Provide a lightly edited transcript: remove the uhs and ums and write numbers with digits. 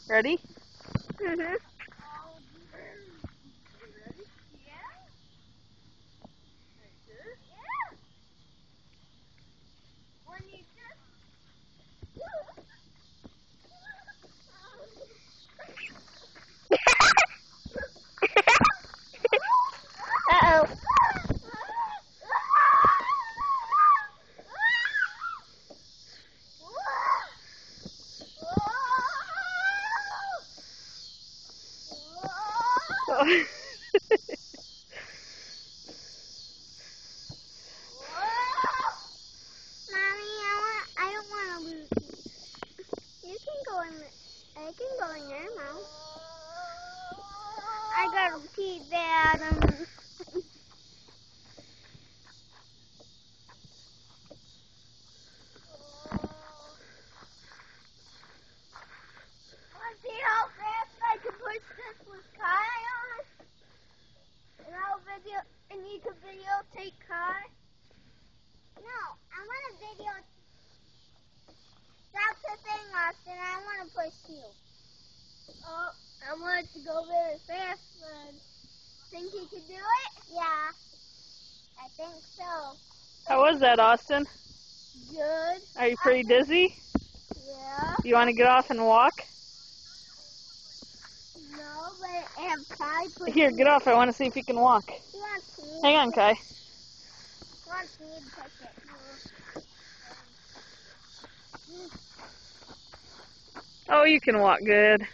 Ready? Mhm. Uh-oh. I don't want to lose you. You can go in I can go in your mouth. I gotta pee bad. Want to see how fast I can push this with Kai on? And you can videotape Kai? No, I want to video. That's the thing, Austin. I want to push you. Oh, I want it to go very fast, then. Think you can do it? Yeah, I think so. How was that, Austin? Good. Are you pretty dizzy? Yeah. You want to get off and walk? No, but I have Kai push Here, get off. I want to see if you can walk. He wants me. Hang on, Kai. He wants me to touch it. Oh, you can walk good.